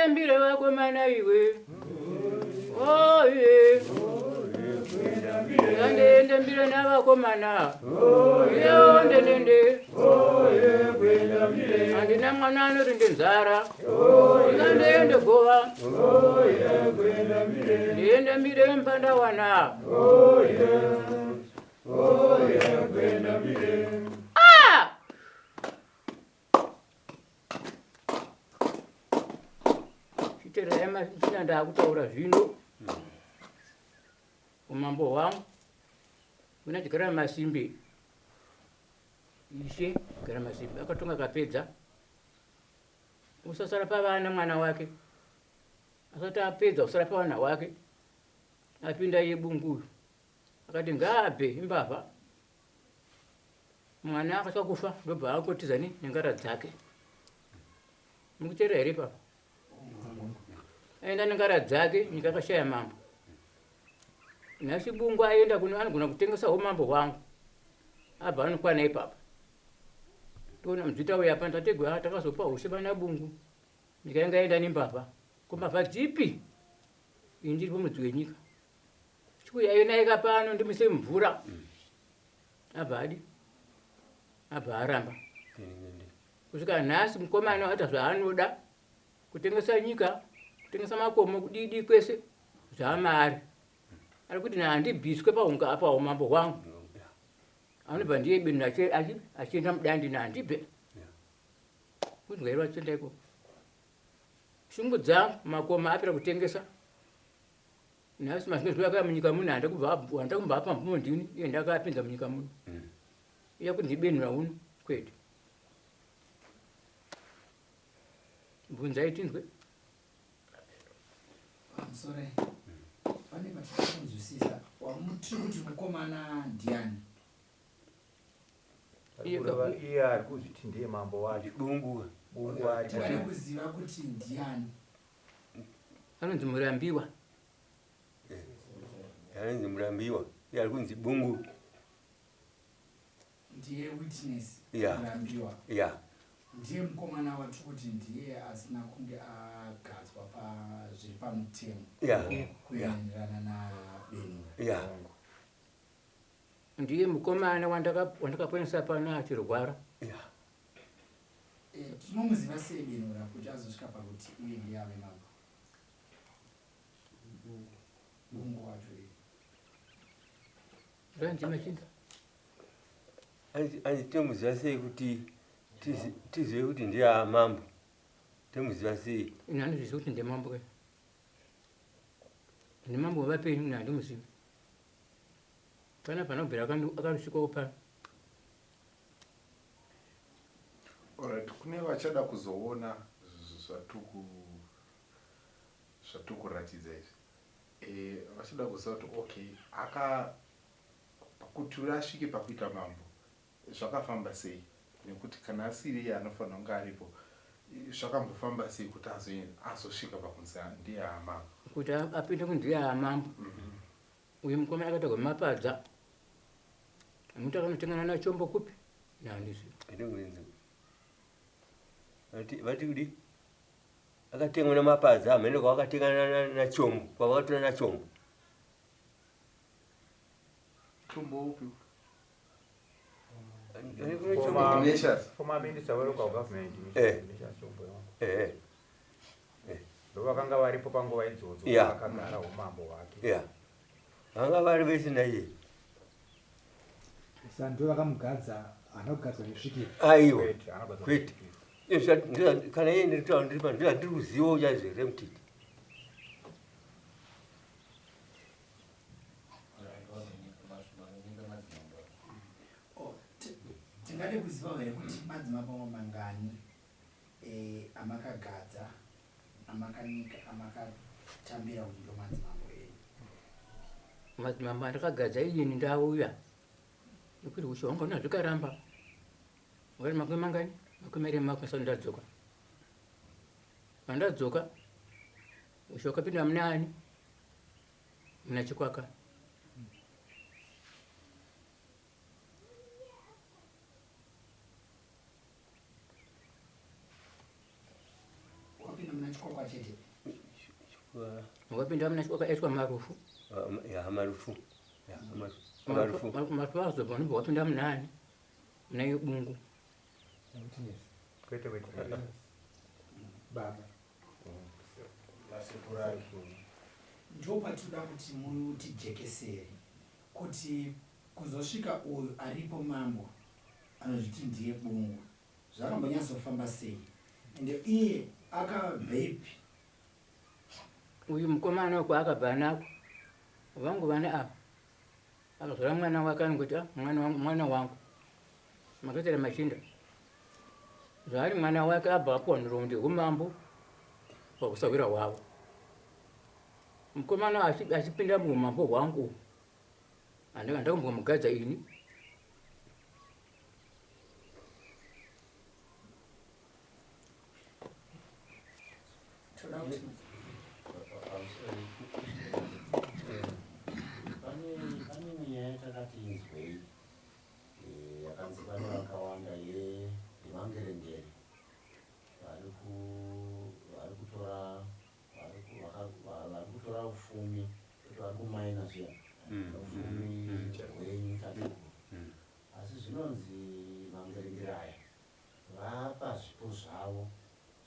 Mbire wako mana iwe. Oh yeah. Ande mbire na wako mana. Oh yeah. Ande. Oh yeah. Kwenda mbire. Ande na mwana no rinde nzara. Oh yeah. Ande goa. Oh yeah. Kwenda mbire. Ande mbire mpanda wana. Oh yeah. Oh yeah. Kwenda mbire. Ema chinanda kutaura zvino umambo wangu una chigara masimbi ishe gara masimbi akatonga kapedza usasara pavana mwana wake asati apedza usara pavana wake apinda yebunguyu akati ngaabve imbavha mwana akatya kufa ndobva akotiza nengara dzake mukuteera here papa aenda nengara dzake nyika akashaya mambo nhasi bungu aenda kuno anogona kutengesawo mambo wangu abva anokwana ipapa toona mudzita uya apa tategwa takazopa ushe vana bungu nyika yanga aenda nembavha kombavha dzipi ini ndiri pamudzi wenyika chikuya iyo naika pano ndimise mvura abva adi abva aramba kusvika nhasi mukomana aita zvaanoda kutengesa nyika kutengesa makomo kudidi kwese zvamari ari kuti handibviswe paunga apa umambo hwangu anobva ndiye binhu achienda mudandi nahandibve kunzwairwa chienda iko shungu dzangu makomo apera kutengesa nhasi mazvino zvivakaya munyika muno handa kubva apa mvumo ndini iye ndakapinza munyika muno iya kuti ndibenhura uno kwete bvunzai tinzwe Sorry. Pane matinozwisisa wamutiri kuti mukomana ndiani? Iye ari kuzviti ndiye mambo wacho bungu wacho. Tiri kuziva kuti ndiani? Anonzi Murambiwa. Anonzi Murambiwa. Iye ari kunzi bungu. Ndiye witness Murambiwa. Yeah. Ndiye mukomana watu kuti ndiye asina kunge agadzwa zviri pamutemo kuenderana naBenhura. Ndiye mukomana wandakaponesa pano achirwara. Tinomuziva sei Benhura kuti azosvika pakuti iye ndiye ave mambo? Bungu wacho iye. Zvanzi machinda. Tinomuziva sei kuti tizive kuti ndiye mambo? Tinomuziva sei? Ini handizvizivi kuti ndiye mambo kai. Ndi mambo wavapenyu ini handimuzivi. Pana panobvira akarusvikawo pano. Alright, kune vachada kuzoona zvatukuratidza izvi. Vachada kuziva kuti okay, kuti asvike pakuita mambo zvakafamba sei? Nekuti kana asiri iye anofanira kunge aripo zvakambofamba sei kuti azosvika pakunzi ndiye amambo? Kuti apinde kunzi ndiye amambo. Uyu mukomana akatagwa mapadza. Muti akanotengana nachombo kupi? Handizivi. Vati kudi akatengwa nemapadza amene kwakatengana nachombo kwavakatora nachombo. Chombo upi? Former Minister wa Local Government. Vakanga varipo panguva idzodzo vakagara umambo wake. Vanga vari vese naiye. Sandu vakamugadza anogadzwa nesvikiro. Aiwa. Kwete. Kana iye ndiri kuziva uchazvere mutiti. ndingade kuziva here kuti madzimambo mangani amakagadza amakanika amakatambira kuti ndo madzimambo enyu? madzimambo andakagadza iyini ndauya nekuti ushonga unazvikaramba wari makwe mangani makwe mairi makwe ndadzoka pandadzoka ushonga pinda munani muna Chikwaka. Wapinda muna Chikwaka chete? Wapinda muna Chikwaka etwa marufu. Ya marufu. Ya Marufu azobva nobva wapinda munani muna iyo bungu. Kwete Baba. Ndo patinoda kuti mutijekesere kuti kuzosvika uyu aripo mambo anozviti ndiye bungu zvakambonyatsofamba sei ende iye akabvepi? Uyu mukomana kwaakabva nako vangu vana apa akazora mwana wake anongoti mwana wangu makatera machinda zvaari mwana wake abva apuwa nhurondi hwumambo pakusawira hwavo. Mukomana achipinda muumambo hwangu handakatombomugadza ini. Pane nyaya yatakati inzwei yakanzikana vakawanda yevangerengere vari kutora ufumi kuti vari kumaina zviya ufumi hwenyika doko, asi zvinonzi vangerengere aya vapa zvipo zvavo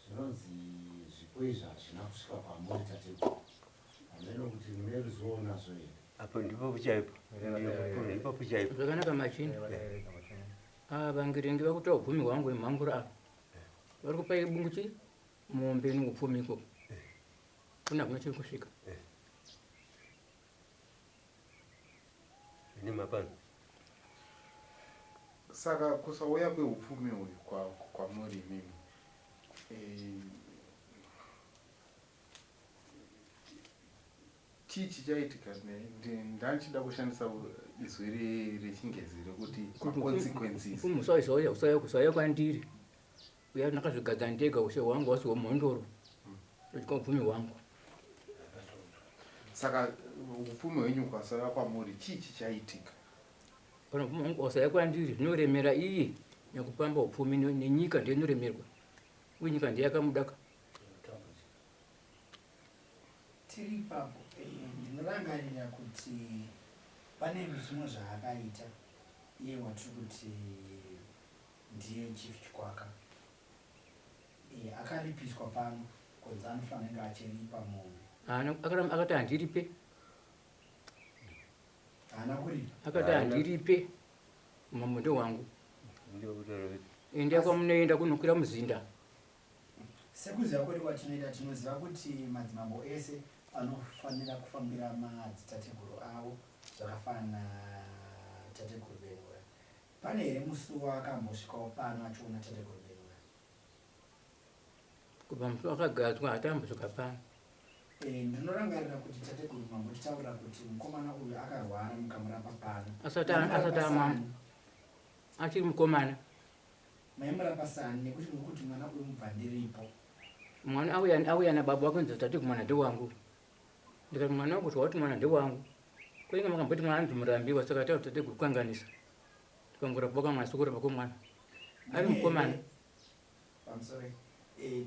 zvinonzi zvipo izvi hazvina kusvika kwamuri tateguru. Hameno kuti mune ruzivo nazvo here? Apo ndipo puchaipo. Ndipo puchaipo. Zvakanaka machinda. Vangerenge vakutora ubvumi hwangu imhanguro apa vari kupa ibungu chii mombe noupfumi ikoko kuna kuna chiri kusvika. Ni mapano. Saka kusauya kweupfumi uyu kwamuri mimi chii chichaitika? Ndanchida kushandisa izwi rechingezi rekuti consequences. Usauya kwandiri uya ndakazvigadza ndega ushe hwangu wasiwo mhondoro uchika upfumi hwangu. Saka upfumi hwenyu kwasauya kwamuri chii chichaitika? Kana upfumi hwangu wasauya kwandiri zvinoremera iye nekupamba upfumi nenyika ndinoremerwa uye nyika ndiyakamudaka. Tiri ipapo ndinorangarira kuti pane zvimwe zvaakaita iye watiri kuti ndiye chief Chikwaka akaripiswa pano kunzi anofanira achiripa mombe. Akati handiripe. Haana kuripa? Akati handiripe mamondo wangu ende kwamunoenda kunokwira muzinda. Sekuziva kwedu kwatinoita tinoziva kuti madzimambo ese anofanira kufambira madzitateguru avo zvakafanana tateguru Benura. Pane here musi wakambosvikawo pano achiona tateguru Benura? Kubva musi wakagadzwa hatambosvika pano. Ndinorangarira kuti tateguru mambo titaura kuti mukomana uyu akarwara mukamurapa pano. Asati amambo achiri mukomana. Maimurapa sani nekuti mukuti mwana uyu mubva ndiripo. Mwana auya nababa wake nzi tateguru mwana ndewangu. Ndikati mwana wangu twauti mwana ndewangu. Kuinga makamboti mwana ndumurambiwa saka tauti tateguru kukanganisa. Tikangorapa mwana sokurapa kwemwana. Ari mukomana. Pamusoro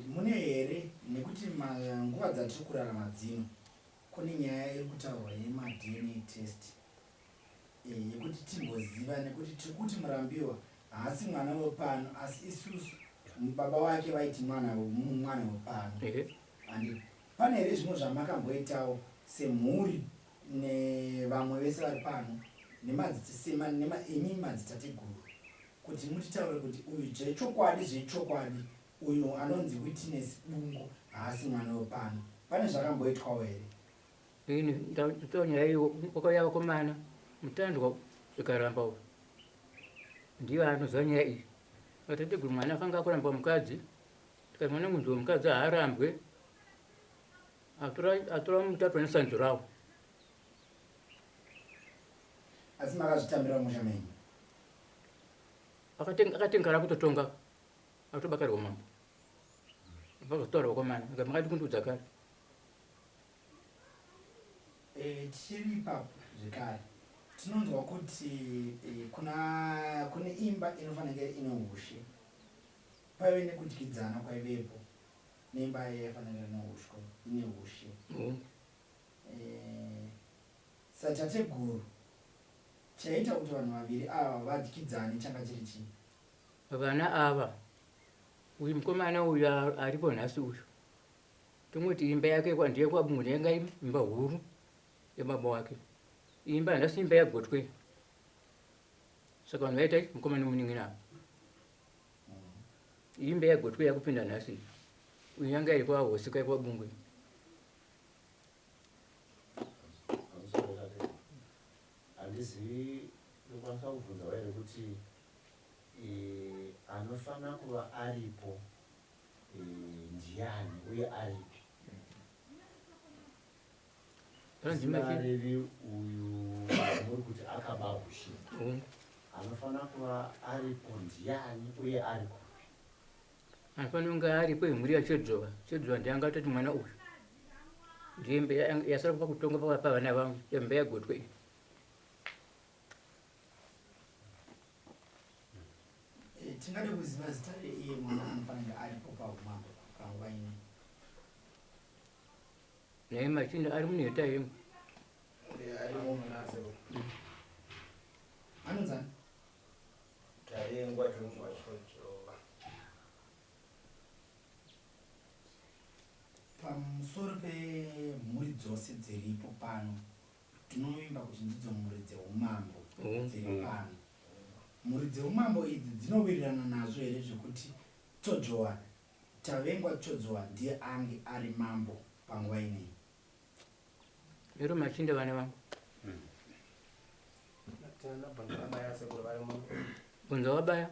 mune here nekuti nguva dzatiri kurarama dzino kune nyaya iri kutaurwa yema-DNA test yekuti timboziva nekuti tiri kuti murambiwa haasi mwana wepano asi isusu baba wake vaiti mwana wepano. Andi pane here zvimwe zvamakamboitawo semhuri nevamwe vese vari pano imi madzitateguru kuti mutitaure kuti uyu zvechokwadi uyu anonzi witness bungu haasi mwana wepano? Pane zvakamboitwawo here? Ini ndatonya iyo wakauya vakomana mutandwa zvikaramba uyu ndiyo anoziva nyaya iyi. Tateguru mwana akanga akuramba mukadzi, tikati mwana munhu womukadzi haarambwe, atora mutato nesanzo rawo. Asi makazvitambira musha menyu. Akatengara kutotonga, atobakarwa mambo. Vakazotaura vakomana, makati kundudza kare. Tichiri ipapo zvekare tinonzwa kuti kune imba inofanira ine ushe, paive nekudyidzana kwaivepo neimba yaifanira ine ushe. Satateguru chaita kuti vanhu vaviri ava vadyidzane changa chiri chii? Vana ava, uyu mukomana uyu aripo nhasi uyu, tomoti imba yake ndiye kwabungu yanga imba huru yababa wake. Imba nhasi imba yagotwe. Saka vanhu vaita mukomana nomunin'ina. Imba yagotwe yakupinda nhasi. Uyu yanga iri kwahosi kai kwabungu. Handizivi nokwanisa kubvunza vaire kuti anofanira kuva aripo ndiani uye aripi. Singarevi uyu muri kuti akaba ushe. Anofanira kuva aripo ndiani uye aripo. Anofanira kunge aripo imhuri yaChedzova. Chedzova ndiye angatoti mwana uyu ndiye imba yasara pakutonga pavana vangu imba yagotwe. Tingade kuziva zita reiye mwana anofanira aripo paumambo panguva ino. Naye Machinda ari munheta yengu. Anonzani? Tarengwa Chikwaka. Pamusoro pemhuri dzose dziripo pano, tinovimba kuti ndidzo mhuri dzeumambo dziri pano. Mhuri dzeumambo idzi dzinowirirana nazvo here zvekuti Tojowa, Tavengwa Tojowa ndiye ange ari mambo panguva ineyi? Lero Machinda vana vangu. Bunza wabaya.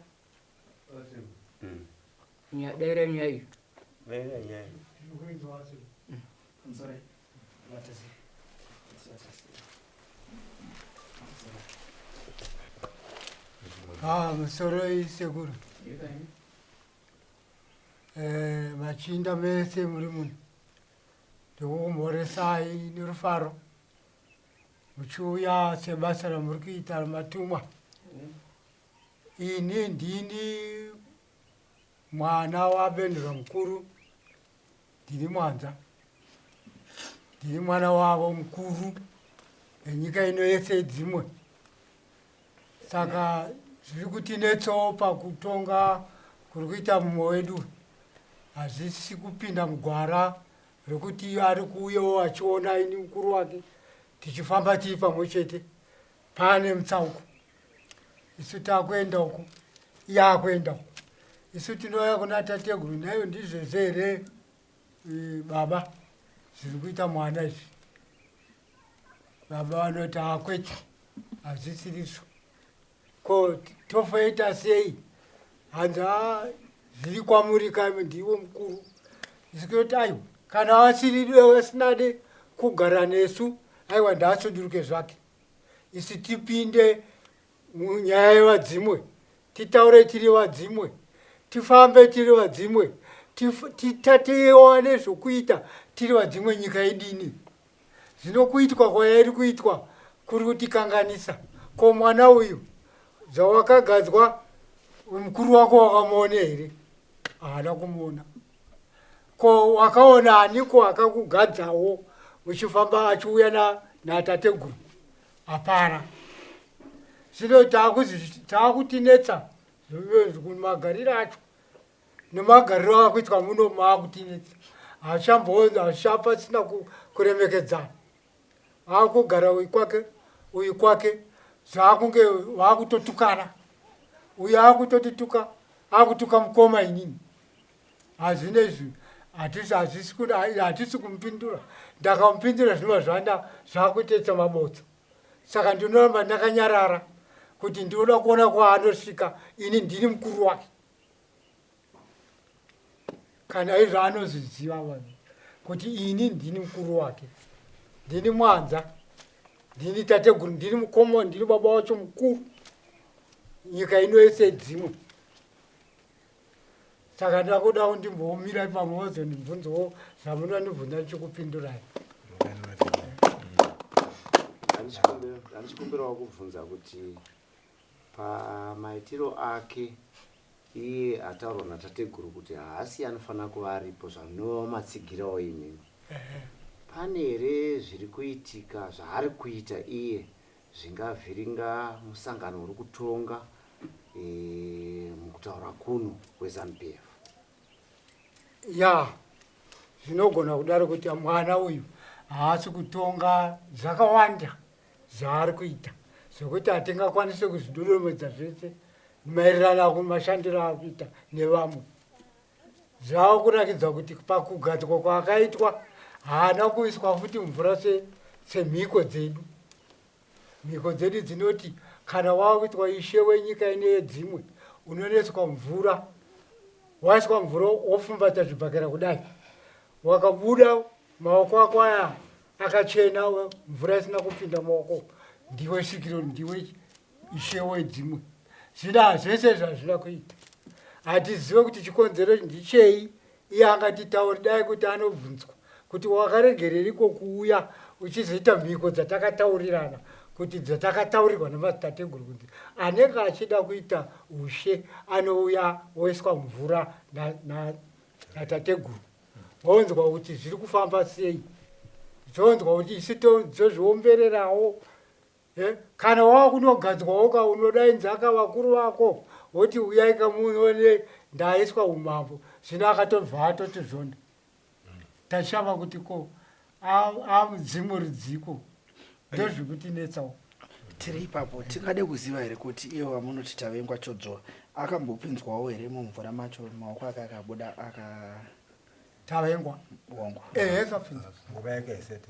Daira nyaya iyi. I'm sorry. Musoro isekuru. Machinda mese muri muno. Ndikukumhoresai nerufaro. Muchiuya sebasa ramuri kuita ramatumwa. Ini ndini mwana wabendera mukuru. Ndiri Mwanza. Ndiri mwana wavo mukuru. Enyika ino yese dzimwe. Saka zviri kutinetsawo pakutonga kuri kuita mumwe wedu. Hazvisi kupinda mugwara rekuti ari kuuyawo achiona ini mukuru wake tichifamba tiri pamwe chete. Pane mutsauko. Isu takuenda uko, iye akuenda uko. Isu tinouya kuna tateguru, nayo ndizvozvo here baba zviri kuita mwana izvi. Baba vanoti akwete, hazvisirizvo. Ko tofoita sei? Hanza zviri kwamuri kame ndiwo mukuru. Isikoti aiwa, kana asinade kugara nesu, aiwa ndaasunduruke zvake. Isi tipinde munyaya yevadzimwe, titaure tiri vadzimwe, tifambe tiri vadzimwe, titatewa nezvokuita tiri vadzimwe nyika idini. Zvinokuitwa kwairi kuitwa kuri kutikanganisa. Ko mwana uyu zvawakagadzwa mukuru wako wakamuona here? Haana kumuona. Ko wakaona aniko akakugadzawo uchifamba achiuya natateguru? Hapana. Zvino taakutinetsa magariro acho nemagariro akuitwa muno maakutinetsa. Hachapa sina kuremekedzana. Akugara uyu kwake zvakunge vakutotukana. Uyu akutotituka, akutuka mukoma inini. Hazvinezvi hatisi kumupindura. Ndakamupindura zvino zvanda zvakutetsa mabotsa. Saka ndinoramba ndakanyarara kuti ndinoda kuona kwaanosvika ini ndiri mukuru wake. Kana izvo anozviziva vanhu kuti ini ndini mukuru wake, ndini mwanza, ndini tateguru, ndini mukoma, ndini baba wacho mukuru. Nyika ino yese dzimwe. Saka ndakuda kundimbomira pamwe wozondibvunzawo zvamunondibvunza ndichikupindurai. Handichikumbirawo kubvunza kuti pamaitiro ake iye ataurwa natateguru kuti haasi anofanira kuva aripo zvanomatsigirawo imimi. Pane here zviri kuitika zvaari kuita iye zvingavhiringa musangano uri kutonga mukutaura kuno weZANU-PF? Ya, zvinogona kudaro kuti mwana uyu haasi kutonga zvakawanda zvaari kuita zvokuti hatingakwanise kuzvidodomedza zvese maererano kumashandiro akuita nevamwe. Zvava kurakidza kuti pakugadzwa kwaakaitwa haana kuiswa futi mvura semhiko dzedu. Mhiko dzedu dzinoti kana wakuitwa ishe wenyika ine yedzimwe unoneswa mvura, waiswa mvura wofumbatsa zvibhakera kudai, wakabuda maoko ako aya akachena, mvura isina kupinda maoko, ndiwe svikiro, ndiwe ishe wedzimwe. Zvina zvese zvazvina kuita. Hatizive kuti chikonzero ndichei. Iye angatitauri dai kuti anobvunzwa kuti wakaregereriko kuuya uchizoita mhiko dzatakataurirana kuti dzatakataurirwa namadzitateguru kuti anenge achida kuita ushe anouya oiswa mvura natateguru. Waunzwa kuti zviri kufamba sei, zvounzwa kuti isi tozviombererawo. Kana wakunogadzwawo unodainzaka vakuru vako woti uyai kamuone ndaiswa umambo, zvino akatobva atoti zvonda. Tashava kuti ko amudzimu rudziko ndozvikutinetsawo. Tiri ipapo tingade kuziva here kuti iye wamunoti Tavengwa Chodzwa akambopinzwawo here mumvura macho maoko ake akabuda Tavengwa bongo? Akapinzwa. Nguva yake isati.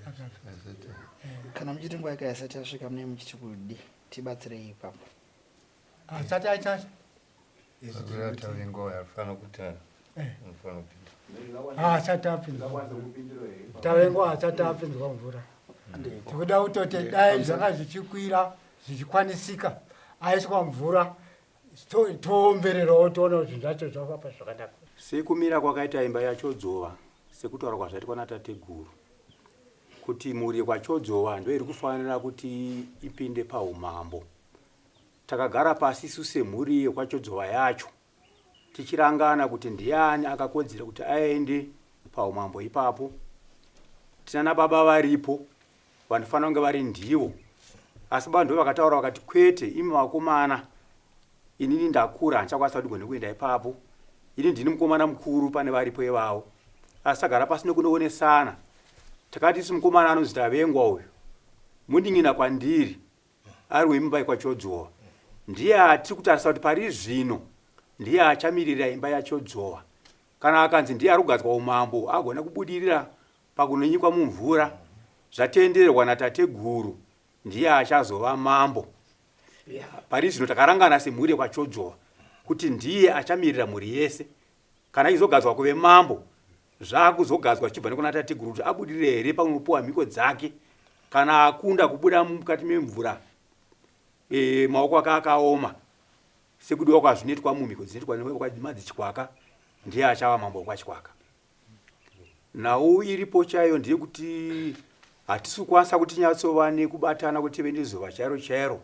Kana muchiti nguva yake isati yasvika mune muchiti kudi tibatsirei ipapo. Asati aita Tavengwa yafana kuti mfano kupinda. asati apinzwa. Tavengwa asati apinzwa mvura. Tikuda kutoti dai zvanga zvichikwira zvichikwanisika aiswa mvura toombererawo toona kuti zvacho zvafamba zvakanaka. Sekumira kwakaita imba yaChodzwa sekutaura kwazvaitwa natateguru kuti mhuri kwaChodzwa ndio iri kufanira kuti ipinde paumambo. Takagara pasi isu semhuri yekwaChodzwa yacho tichirangana kuti ndiani akakodzera kuti aende paumambo ipapo. Tinana baba varipo vanofanira kunge vari ndivo, asi baba ndio vakataura vakati kwete, imi vakomana inini ndakura handichakwanisa kuti gone kuenda ipapo, ini ndini mukomana mukuru pane varipo ivavo. Asi tagara pasi nekunoonesana, takati isi mukomana anonzi Tavengwa uyu munding'ina kwandiri ari weimba kwaChodzwa, ndiye atiri kutarisa kuti pari zvino ndiye achamirira imba yaChodzwa. Kana akanzi ndiye ari kugadzwa umambo agona kubudirira pakunonyikwa mumvura, zvatenderwa natateguru, ndiye achazova mambo. Pari zvino takarangana semhuri yekwaChodzwa kuti ndiye achamirira mhuri yese. Kana izogadzwa kuve mambo, zvakuzogadzwa chibva nekuna tateguru kuti abudirire here pakunopiwa mhiko dzake. Kana akunda kubuda mukati memvura maoko ake akaoma sekudiwa kwazvinoitwa mumhiko dzinoitwa neMadzichikwaka, ndiye achava mambo wekwaChikwaka. Nawo iripo chayo ndiye kuti hatisi kukwanisa kuti tinyatsova nekubatana kuti tive nezuva chairo chairo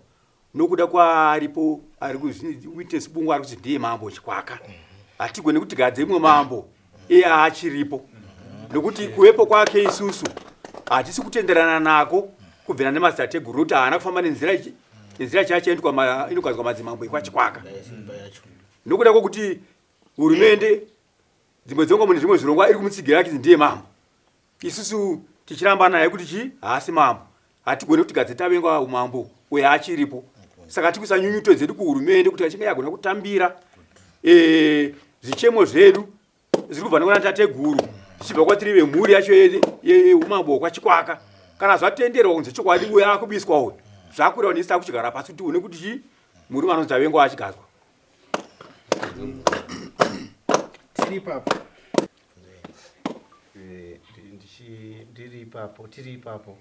nokuda kwaaripo ari kuita sibungu ari kuti ndiye mambo weChikwaka. Hatigoni kuti gadze mumwe mambo iye achiripo, nokuti kuvepo kwake isusu hatisi kutenderana nako kubvira nemadzitateguru kuti haana kufamba nenzira chacho inogadzwa madzimambo ekwaChikwaka. Nokuda kwokuti hurumende dzimwe dzenguva mune zvimwe zvirongwa iri kumutsigira achiti ndiye mambo, isusu tichiramba naye kuti chi haasi mambo. Hatigoni kuti gadze Tavengwa umambo uye achiripo. Saka tikuisa nyunyuto dzedu kuhurumende kuti achinge yagona kutambira zvichemo zvedu zviri kubva nekuna tateguru zvichibva kwatiri vemhuri yacho yeumambo wekwaChikwaka. Kana zvatenderwa kunzi chokwadi uye akubiswa uyu, zvakureva nesita kuchigara pasi kuti une kuti chi murume anonzi avengo achigadzwa. tiri papo tiri ipapo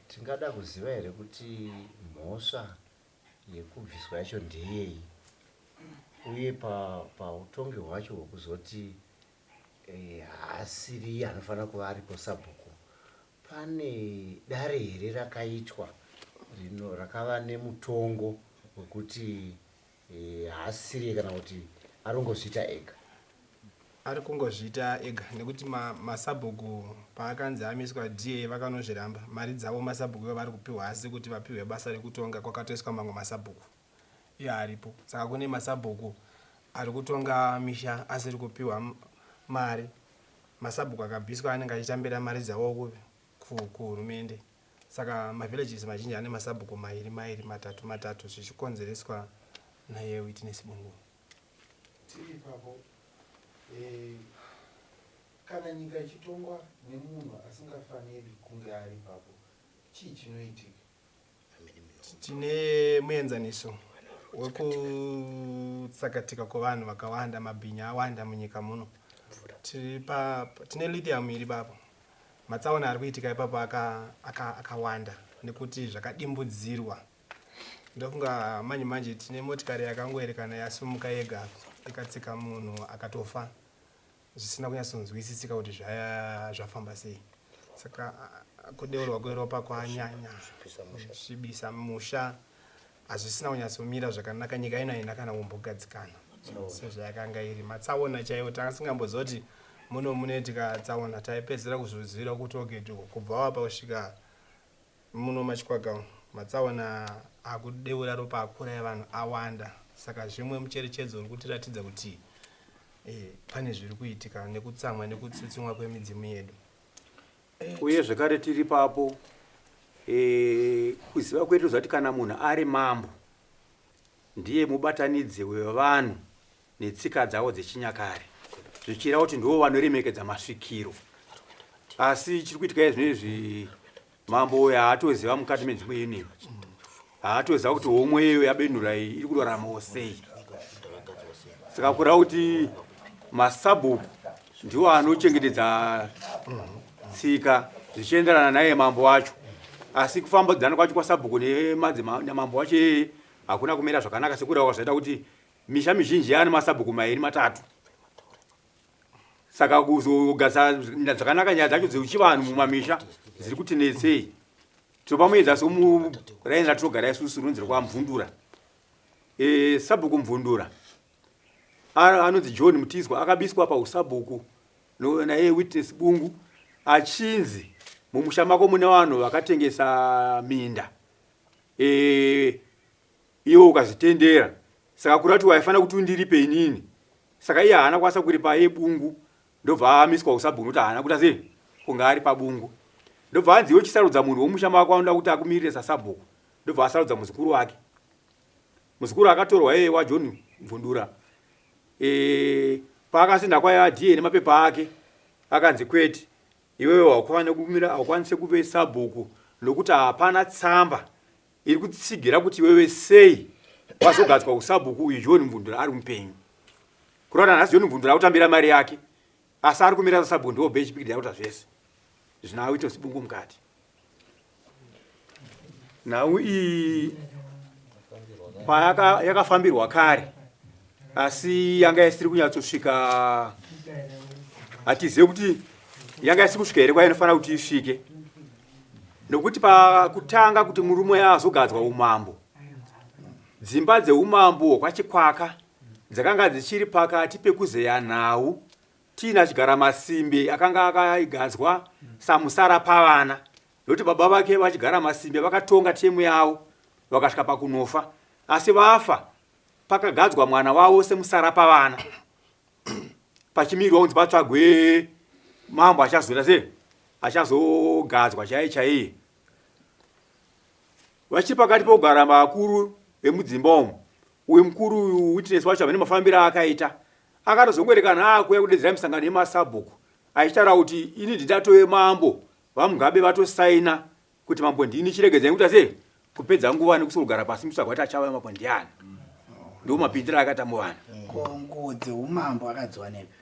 tingada kuziva here kuti mhosva yekubviswa yacho ndeyei, uye pautongi hwacho hwekuzoti haasiri anofanira kuva aripo sabhuku, pane dare here rakaitwa rakava nemutongo wekuti haasiri kana kuti arongozviita ega? Ari kungozviita ega nekuti masabhuku paakanzi amiswa DA vakanozviramba. Mari dzavo masabhuku vari kupiwa, asi kuti vapiwe basa rekutonga kwakatoiswa mamwe masabhuku iye aripo. Saka kune masabhuku ari kutonga misha asiri kupiwa mari. Masabhuku akabviswa anenge achitambira mari dzavo kuhurumende. Saka mavillages mazhinji ane masabhuku mairi matatu zvichikonzereswa naye Witness Bungu. tiri papo kana nyika ichitongwa nemunhu asingafaniri kunge ari papo, chii chinoitika? Tine muenzaniso wekutsakatika kwavanhu vakawanda, mabhinya awanda munyika muno. Tine lithium iri papo, matsaona ari kuitika ipapo akawanda nekuti zvakadimbudzirwa. Ndofunga manje tine motikari yakangoerekana yasumuka yega ikatsika munhu akatofa zvisina kunyatsonzwisisika kuti zvafamba sei. Saka kudeurwa kweropa kwanyanya svibisa musha, hazvisina kunyatsomira zvakanaka. Nyika ino haina kana kumbogadzikana sezvayakanga iri. Matsaona chaiwo tasingambozoti mune tikatsaona taipedzera kuzviziva kuti oketu kubva wapa kusvika muno machikwaka matsaona akudeura ropa akura yavanhu awanda. Saka zvimwe mucherechedzo uri kutiratidza kuti pane zviri kuitika nekutsamwa nekutsitsimwa kwemidzimu yedu. Uye zvekare tiri papo kuziva kwedu zati kana munhu ari mambo ndiye mubatanidzi wevanhu netsika dzavo dzechinyakare, zvichireva kuti ndivo vanoremekedza masvikiro. Asi chiri kuitika izvinezvi mambo uyo haatoziva mukati menzvimbo yeneyo, haatoziva kuti homwe iyo yabenura iyi iri kudoraramawo sei. Saka kureva kuti masabhuku ndiwo anochengetedza tsika zvichienderana naye mambo wacho, asi kufambidzana kwacho kwasabhuku namambo wacho hakuna kumira zvakanaka, sekureva zvaita kuti misha mizhinji yaane masabhuku mairi matatu. Saka kuzogadzira zvakanaka nyaya dzacho dzeuchivanhu mumamisha dziri kutinetsei. Tinopamuedza somuraini ratinogara isusu runzi rwamvundura. Sabhuku mvundura anonzi John Mutizwa akabiswa pausabhuku naye Witness Bungu achinzi mumusha mako mune vanhu vakatengesa minda, iwo ukazvitendera. Saka kurati waifana kuti undiripe inini. Saka iye haana kwanisa kuripa Bungu, ndobva amiswa usabhuku nokuti haana kuita sei kunge ari pabungu. Ndobva anzi iwe chisarudza munhu womusha mako anoda kuti akumirire sasabhuku, ndobva asarudza muzukuru wake. Muzukuru akatorwa waJohn Mvundura. Paakasinda kwaDA nemapepa ake akanzi kwete, iwewe haufanira kumira, haukwanisi kupe sabhuku nokuti hapana tsamba iri kutsigira kuti iwewe sei wazogadzwa usabhuku uyu John Mvundura ari mupenyu. Kurora nhasi John Mvundura akutambira mari yake, asi ari kumira sabhuku ndiwo bhe chipikiri yakuita zvese zvina Witness Bungu mukati. Nhau iyi yakafambirwa kare, asi yanga isiri kunyatsosvika, hatizive kuti yanga isiri kusvika here kwainofanira kuti isvike. Nokuti pakutanga kuti murume azogadzwa umambo, dzimba dzeumambo kwaChikwaka dzakanga dzichiri pakati pekuzeya nhau tiina Chigaramasimbe akanga akaigadzwa samusara pavana, nokuti baba vake vaChigaramasimbe vakatonga temu yavo vakasvika pakunofa, asi vafa pakagadzwa mwana wavo semusara pavana pachimirirwa kunzi patsvagwe mambo achazoita sei, achazogadzwa chaiye. Vachiri pakati pokugara vakuru vemudzimba umo, uyu mukuru Witness wacho havane mafambiro akaita, akatozongwerekana akuya kudedzera misangano yemasabhuku achitaura kuti ini ndindatove mambo, vamugabe vatosaina kuti mambo ndini, chiregedzai kuita sei kupedza nguva nekusogara pasi mutsvagwa kuti achava mambo ndiani. ndo mapindira akatamuwana. Ko nguo dzeumambo akadziwa nepi?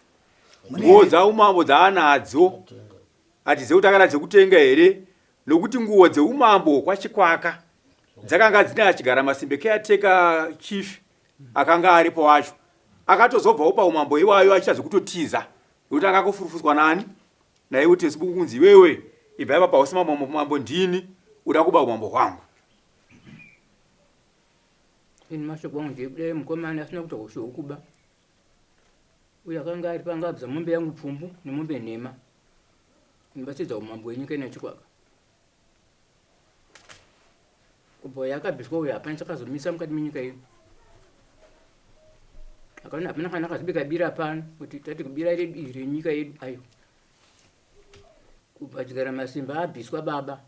Nguo dzaumambo dzaanadzo atizive kuti akana dzekutenga here, nokuti nguo dzeumambo kwa Chikwaka dzakanga dzine achigara Masimbe caretaker chief akanga aripo wacho. Akatozobvawo paumambo iwayo achiita zvekutotiza nokuti akangofurufuswa nani naye kuti sibuku kunzi wewe ibva apa pausima mambo ndini uda kuba umambo hwangu. Ini mashoko wangu ndikude mukomana asina kutosho ukuba. Uya kanga ari pangabza mombe yangu pfumbu nemombe nhema. Nibatidza umambo wenyika ina Chikwaka. Kubo yakabviswa uya apana chakazomisa mukati menyika ino. Akana apana kana akazibika bira pano kuti tati kubira ire nyika yedu ayo. Kubajigara Masimbe abviswa baba.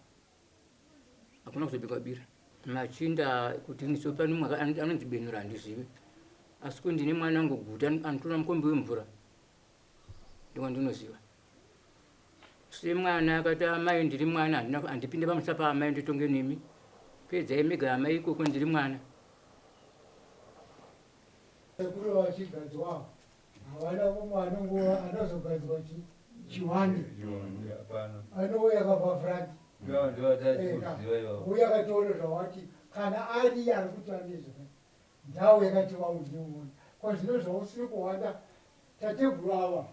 Hakuna kuzobika bira. Machinda kuti nisopano mwaka anondibenura handizivi. Asi kuti ndine mwana wangu guta anotora mukombe wemvura. Ndiko ndinoziva. Semwana akati amai ndiri mwana handipinde pamusha paamai nditonge nemi. Pedza emega amai ikoko ndiri mwana. Kuri vachigadzwa havana kumwana nguva anozogadzwa chiwani anouya akabva frati uya akationa zvawati kana ari ari kuti anezva ndau yakati vaudinoona kwazvino zvausiri kuwanda tateguru ava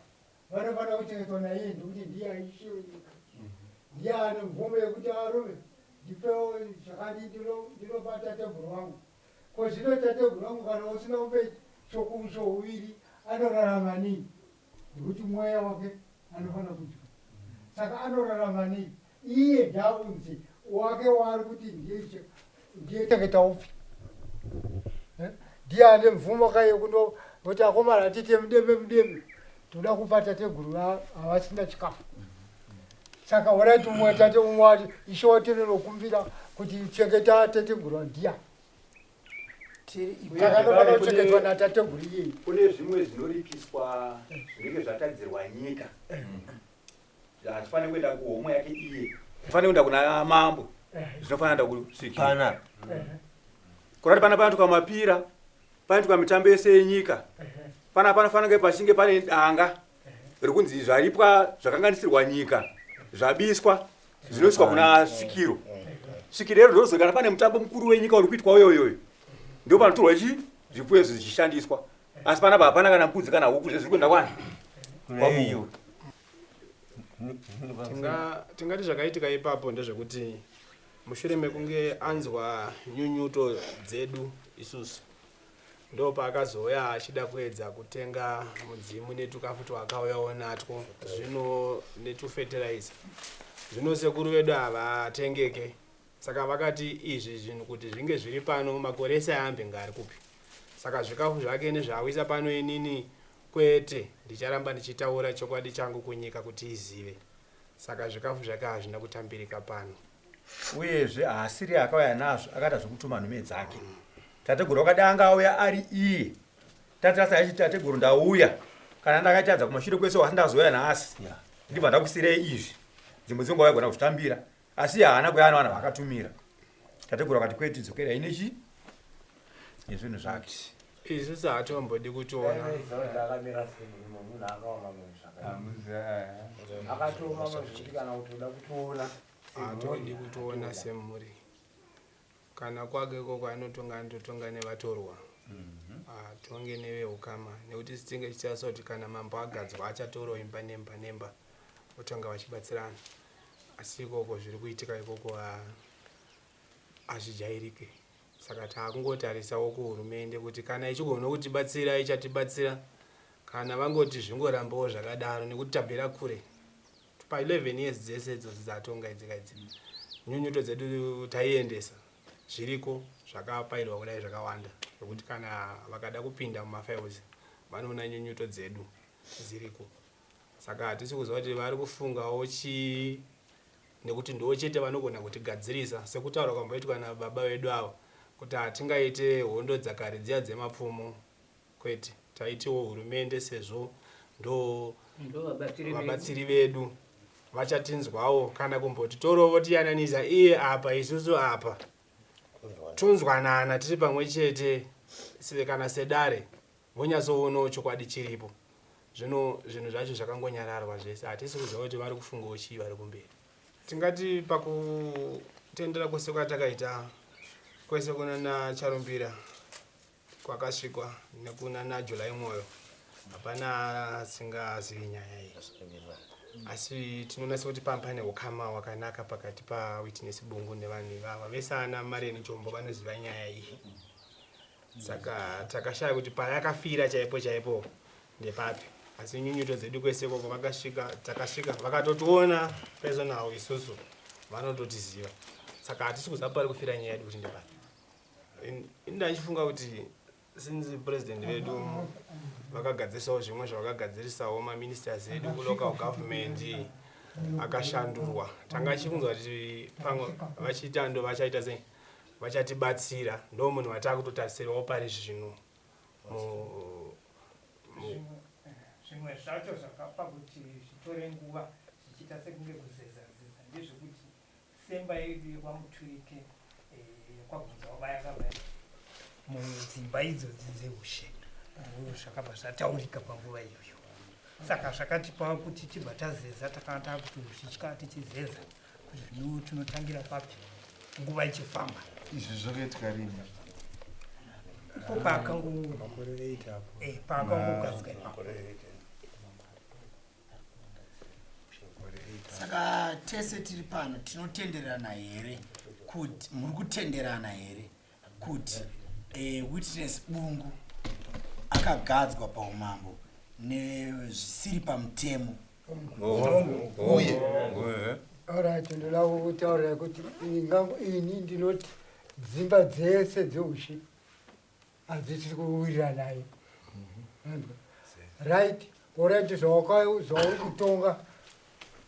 vanofanira kuchengetwa naiye ndokuti ndiye aishe wenyika ndiye ane mvumo yekuti arume ndipewo zvakadii ndinopa tateguru vangu kwazvino tateguru vangu kana usina kupe chokumusho uviri anorarama nii nekuti mweya wake anofanira kudya saka anorarama nii iye ndaunzi wake waari kuti ndiye chengeta upi ndiye ane mvumo kaye kuti akomana atite mudembe toda kupa tateguru havasina chikafu saka waraiti umwe tate umwe wati ishe watirinokumbira kuti chengeta tateguru ndiya takanofanochengetwa natateguru iyei. Kune zvimwe zvinoripiswa zvinenge zvatadzirwa nyika hazvifaniri kuenda kuhomwe yake iye, zvifaniri kuenda kuna mambo, zvinofanira kuenda kusvikira kurati pana panoitwa mapira, panoitwa mitambo yese yenyika, pana panofanira pachinge pane danga rikunzi zvaripwa zvakanganisirwa nyika zvabiswa zvinoiswa kuna svikiro. Svikiro iro ndorozogara pane mutambo mukuru wenyika uri kuitwa uyoyoyo ndio panotorwa zvipuyo zvichishandiswa. Asi panapa hapana kana mbudzi kana huku zviri kuenda kwani kwamuyo. Tingati zvakaitika ipapo ndezvekuti mushure mekunge anzwa nyunyuto dzedu isusu ndo paakazouya achida kuedza kutenga mudzimu netukafu twakauyawo natwo zvino netufertilizer. Zvino sekuru vedu havatengeke, saka vakati izvi zvinhu kuti zvinge zviri pano makore ese ayambe ngari kupi. Saka zvikafu zvake nezvaawisa pano inini kwete ndicharamba ndichitaura chokwadi changu kunyika kuti izive. Saka zvikafu zvake hazvina kutambirika pano. Uyezve haasiri akauya nazvo akaita zvokutuma nhume dzake. Tateguru wakadi anga auya ari iye. Tatarasa achiti tateguru ndauya kana ndakatadza kumashure kwese wasindazouya nhasi ndibva ndakusirei izvi. Dzimwe dzenguva waigona kuzvitambira asi haana kuyana vanhu vakatumira. Tateguru akati kwete dzokera ine chi nezvinhu zvake. Isusu hatombodi kutoona. Hatodi kutoona semuri. Kana kwake koko anotonga nevatorwa. Atonge nevehukama nekuti sitinge chichasa kuti kana mambo agadzwa achatorwa imba nemba otonga vachibatsirana. Asi ikoko zviri kuitika ikoko hazvijairike. Saka taakungotarisawo kuhurumende kuti kana ichigona kutibatsira ichatibatsira, kana vangoti zvingorambawo zvakadaro nekuti tabvira kure. Pa 11 years dzese idzodzo dzatonga idzi nyunyuto dzedu taiendesa zviriko zvakapairwa kudai zvakawanda zvokuti kana vakada kupinda mumafiles vanoona nyunyuto dzedu dziriko. Saka hatisi kuziva kuti vari kufungawo chii nekuti ndo chete vanogona kutigadzirisa sekutaura kwamboitwa nababa vedu avo kuti hatingaite hondo dzakare dziya dzemapfumo kwete, taitiwo hurumende sezvo ndo vabatsiri vedu vachatinzwawo kana kumboti torovo tiyananisa iye apa isusu apa tunzwanana tiri pamwe chete sive kana sedare vonyazoonawo chokwadi chiripo. Zvino zvinhu zvacho zvakangonyararwa zvese, hatisi kuziva kuti vari kufungawo chii vari kumberi. Tingati pakutendera kwese kwatakaita kwese kunana Charumbira kwakasvikwa nekunana Julai Mwoyo, hapana asingazivi nyaya iyi. Asi tinonasa kuti pane ukama hwakanaka pakati paWitness Bungu nevanhu ivava. Vese ana Mareni Chombo vanoziva nyaya iyi. Saka takashaya kuti payakafira chaipo ndepapi. Asi nyunyuto dzedu kwese kwako takasvika vakatotiona personal isusu vanototiziva. Saka hatisi kuziva pari kufira nyaya yedu kuti ndepapi. Ndachifunga kuti since president vedu vakagadzisawo zvimwe zvavakagadzirisawo maministers edu kulocal government akashandurwa, tanga chifunza kuti pamwe vachiita ndo vachaita sei, vachatibatsira. Ndo munhu watakutotarisirawo pari zvino zvimwe zvacho zvakapa kuti zvitore nguva zvichiita sekunge kuzeza ndezvekuti semba yedu yekwaMuturike kwabvunzawo vayakabaya mudzimba idzodzi dzeushe zvakabva zvataurika panguva iyoyo. Saka zvakatipa kuti tibva tazeza takanga takutozvitya tichizeza kuti zvino tinotangira papi nguva ichifamba. Izvi zvakaitika rini? Saka tese tiri pano tinotenderana here kuti muri kutenderana here kuti Witness Bungu akagadzwa paumambo nezvisiri pamutemo? Uye Alright, ndoda kutaura kuti ini ndinoti dzimba dzese dzeushe hadzisi kuwirira naye. Right, alright, zvauri kutonga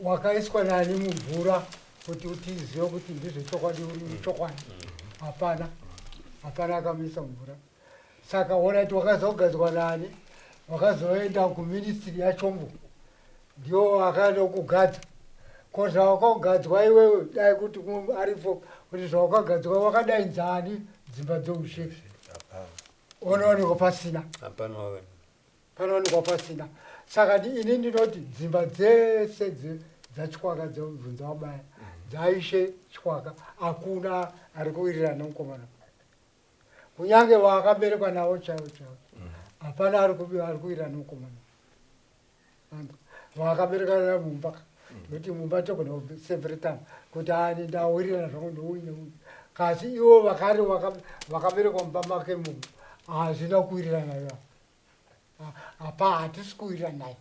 wakaiswa nani mumvura kuti utizive kuti ndizvo chokwadi uri muchokwadi? Hapana akamisa mvura. Saka alright, wakazogadzwa nani, wakazoenda kuministry yaChombo, ndio akanokugadza. Ko zvawakagadzwa iwewe dai kuti arifo kuti zvawakagadzwa wakadai nzani dzimba dzeushe? Unowanikwa pasina. Panowanikwa pasina. Saka ini ndinoti dzimba dzese dzaChikwaka dzebvunza wabaya dzaishe Chikwaka, hakuna ari kuwirirana nomukomana. Kunyange vakaberekwa navo chaivo hapana ari kuwirirana nomukomana. Vakaberekana mumba kuti mumba togona kuseveretana kuti ani ndawirirana zvangu ndouyu neuyu. Kasi ivo vakari vakaberekwa mumba make munhu hazvina kuwirirana naye. Hatisi kuwirirana naye.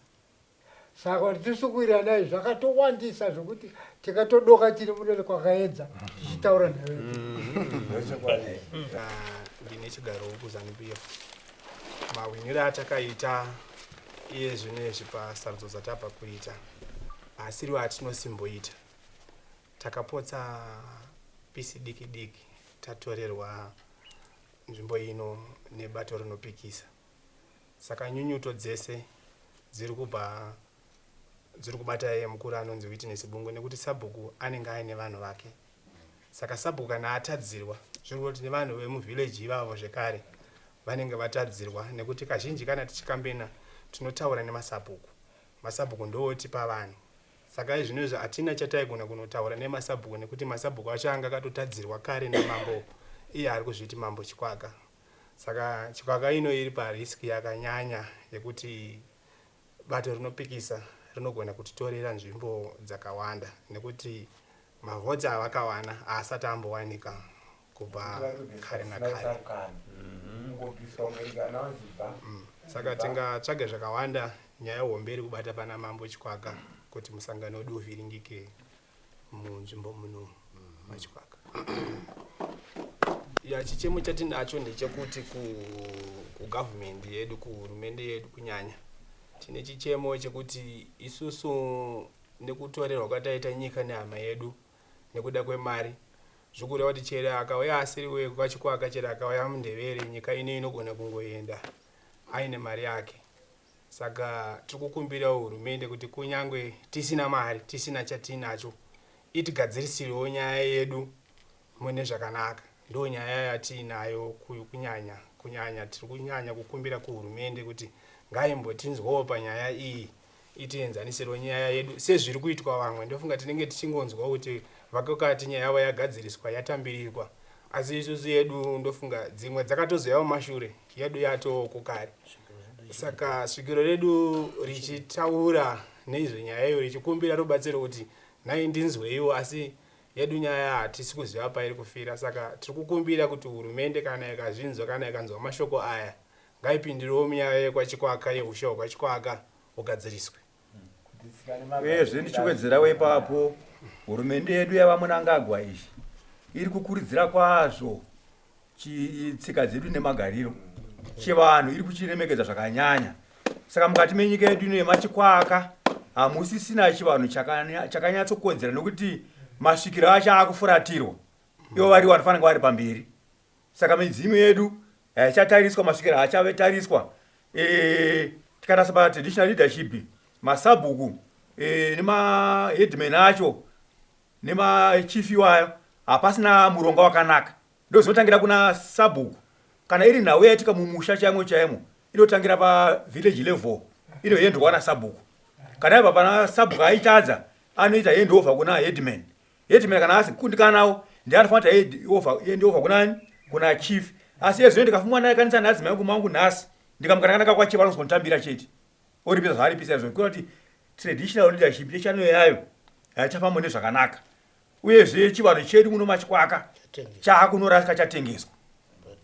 Saka kuti tisi kuwirirana naye zvakatowandisa zvokuti tikatodoka tiri munene kwakaedza tichitaura naye. Ndine chigaro kuZANU-PF. Mawinire atakaita iye zvinezvi pasarudzo dzatabva kuita asiriwo atinosimboita. Takapotsa pisi diki diki tatorerwa nzvimbo ino nebato rinopikisa. Saka nyunyuto dzese dziri kubata iye mukuru anonzi Witness Bungu nekuti Sabhuku anenge aine vanhu vake. Saka Sabhuku kana atadzirwa zviri kuti nevanhu vemuvhileji ivavo zvekare vanenge vatadzirwa, nekuti kazhinji kana tichikambena tinotaura nemasabhuku. Masabhuku ndotipa vanhu. Saka izvinozvi hatina chataigona kunotaura nemasabhuku nekuti masabhuku acho anga akatotadzirwa kare namambo iye ari kuzviti mambo Chikwaka. Saka Chikwaka ino iri pariski yakanyanya yekuti bato rinopikisa rinogona kutitorera nzvimbo dzakawanda nekuti mavhoti avakawana asati ambowanika kubva kare nakare. Saka tingatsvaga zvakawanda nyaya hombe iri kubata pana mambo Chikwaka kuti musangano wedu uvhiringike munzvimbo muno maChikwaka. Chichemo chatinacho ndechekuti kugovernment yedu, kuhurumende yedu kunyanya, tine chichemo chekuti isusu nekutorerwa kwataita nyika nehama yedu nekuda kwemari zvokureva kuti chero akauya asiri wekwaChikwaka, chero akauya muNdebele, nyika ino inogona kungoenda aine mari yake. Saka tiri kukumbira hurumende kuti kunyangwe tisina mari, tisina chatinacho, itigadzirisirewo nyaya yedu mune zvakanaka. ndo nyaya yatinayo kunyanya tiri kunyanya kukumbira kuhurumende kuti ngaimbotinzwawo panyaya iyi itienzanisirwo nyaya yedu sezviri kuitwa vamwe. Ndofunga tinenge tichingonzwa kuti vakokati nyaya yavo yagadziriswa yatambirirwa, asi isusu yedu ndofunga dzimwe dzakatozoyawo mashure yedu yatoko kare. Saka svikiro redu richitaura nezvenyaya iyo richikumbira rubatsiro kuti nhai ndinzweiwo, asi yedu nyaya hatisi kuziva pairi kufira. Saka tiri kukumbira kuti hurumende kana ikazvinzwa kana ikanzwa mashoko aya ngaipindirewo munyaya yekwachikwaka yeushawo kwachikwaka ugadziriswe. Uyezve ndichiwedzerawo ipapo hurumende yedu yava munangagwa izvi iri kukurudzira kwazvo tsika dzedu nemagariro chivanhu, iri kuchiremekedza zvakanyanya. Saka mukati menyika yedu ino yemachikwaka hamusisina chivanhu chakanyatsokodzera, nokuti masvikiro acho akufuratirwa, ivo vari vanofanira vari pamberi. Saka midzimu yedu haichatariswa, masvikiro hachavetariswa. Tikarasa patraditional leadership, masabhuku nemaheadman acho nemachief iwayo hapasina murongo wakanaka. Ndo zvinotangira kuna sabhuku. Kana iri nhau yaitika mumusha chaimo chaimo inotangira pavillage level, inoendwa nasabhuku. Kana yabva pana sabhuku aitadza anoita handover kuna headman. Headman kana asi kundikanawo ndiye anofanira handover kunani, kuna chief. Asi yezvo ndikafumwa nakanisa nhasi mangu mangu nhasi ndikamukanaka kwa chief anozonditambira chete oripisa zvaaripisa izvo, kuti traditional leadership yechano yayo haichafamba nezvakanaka. Uyezve chivanhu chedu muno machikwaka chaakunorasika chatengeswa.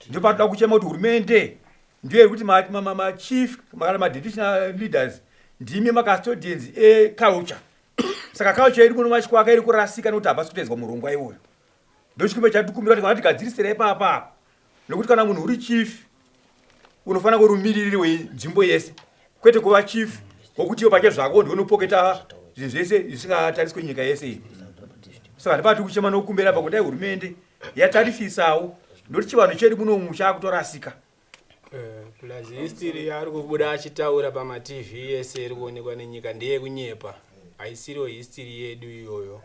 Ndipo patoda kuchema kuti hurumende ndiyo kuti machief kana matraditional leaders ndimi macustodians eculture. Saka culture yedu muno machikwaka iri kurasika nekuti hapasi kutedzwa murongwa iwoyo. Ndochikumbe chatikumbira kuti kana tigadzirisira ipapa, nokuti kana munhu uri chief unofanira kuva mumiriri wenzvimbo yese, kwete kuva chief wokuti iwo pake zvako ndiwe unopoketa zvinhu zvese zvisingatariswe nyika yese. Saka ndipati kuchema nokukumbira pakuti dai hurumende yatarifisawo, ndokuti chivanhu chedu munomu chaakutorasika. Plus history ari kubuda achitaura pama-TV yese iri kuonekwa nenyika ndeye kunyepa, haisiriwo history yedu iyoyo.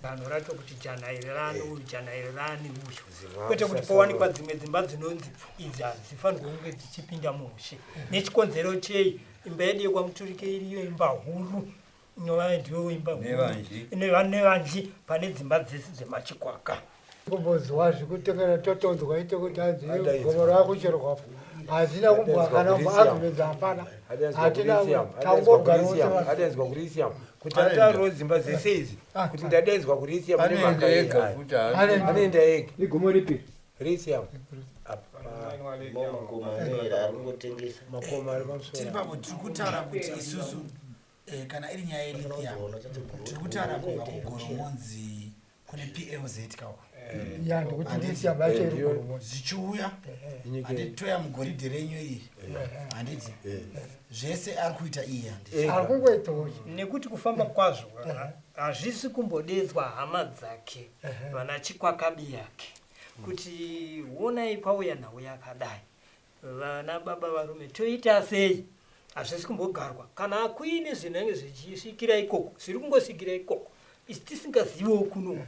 Vanhu racho kuti chanairirani uyu chanairirani uyu, kwete kuti powanikwa dzimwe dzimba dzinonzi idzi hadzifanirwe kunge dzichipinda mushe. Nechikonzero chei? Imba yedu yekwamuturike iriyo imba huru, inova ndiyo imba huru nevanji pane dzimba dzese dzemachikwaka. Kumbozwa zvekutengera totonzwa ite kuti azive gomoro akucherwapo hazina kumbwakana muarguments hapana, hatina tangogaroa adenzwa kurisiamu kuti ataro dzimba dzese idzi kuti ndadenzwa kurisiamu anenda ega igomo ripi risiamu tiri papo tiri kutaura kuti isusu kana iri nyaya yerithiamu tiri kutaura kubva kugoromonzi kune PLZ kawo ndikuti ndisiamu yacho iri goromonzi zichiuya handitoya mugoridhe renyu iri handiti zvese ari kuita iye ari kungoitawo nekuti kufamba kwazvo hazvisi kumbodedzwa hama dzake vana chikwakabi yake kuti onai pauya nhau yakadai vana baba varume toita sei. Hazvisi kumbogarwa kana akuine zvinenge zvichisikira ikoko zviri kungosikira ikoko isi tisingaziviwo kuno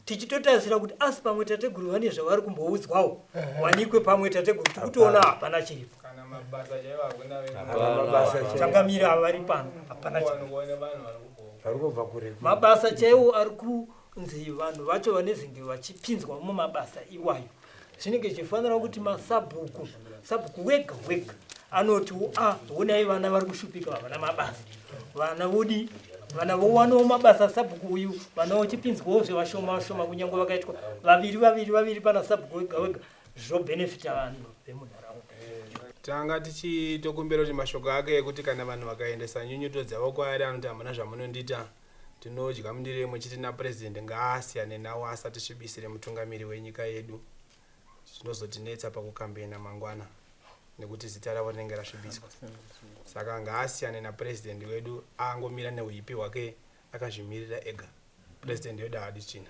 tichitotarisira kuti asi pamwe tateguru vane zvavari kumboudzwawo wanikwe pamwe tateguru tikutoona hapana chiripo. Chakamira vari pano hapana mabasa chaiwo ari kunzi vanhu vacho vanezenge vachipinzwa mumabasa iwayo. Zvinenge zvichifanira kuti masabhuku wega wega anoti honai vana vari kushupika havana mabasa, vana vodi vana vowanawo mabasa sabhuku uyu, vana vachipinzwawo zvevashoma shoma kunyange vakaitwa vaviri pana sabhuku wega wega zvobhenefita vanhu vemunharaunda. Tanga tichitokumbira kuti mashoko ake ekuti kana vanhu vakaendesa nyunyuto dzavo kwaari anoti hamuna zvamunondita tinodya mundiro imwe chete napurezidendi ngaasiyane nawo asati svibisire mutungamiri wenyika yedu. Zvinozotinetsa pakukambena mangwana nekuti zita ravo rinenge rasvibiswa. Saka ngaasiyane napurezidendi wedu angomira neuipi hwake akazvimirira ega. Purezidendi wedu haadi china.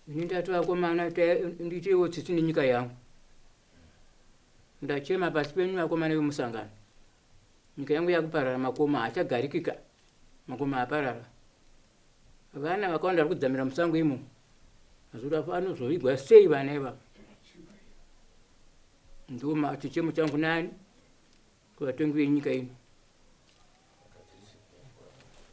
Nditatu vakomana nditiwo tsitsi nenyika yangu. Ndachema pasi penyu vakomana vemusangano. Nyika yangu yakuparara, makoma achagarikika, makoma aparara. vana vakawanda vari kudzamira musango imo azoda vanozovigwa sei vana ivava ndo chichemo changu nani kuvatongi venyika ino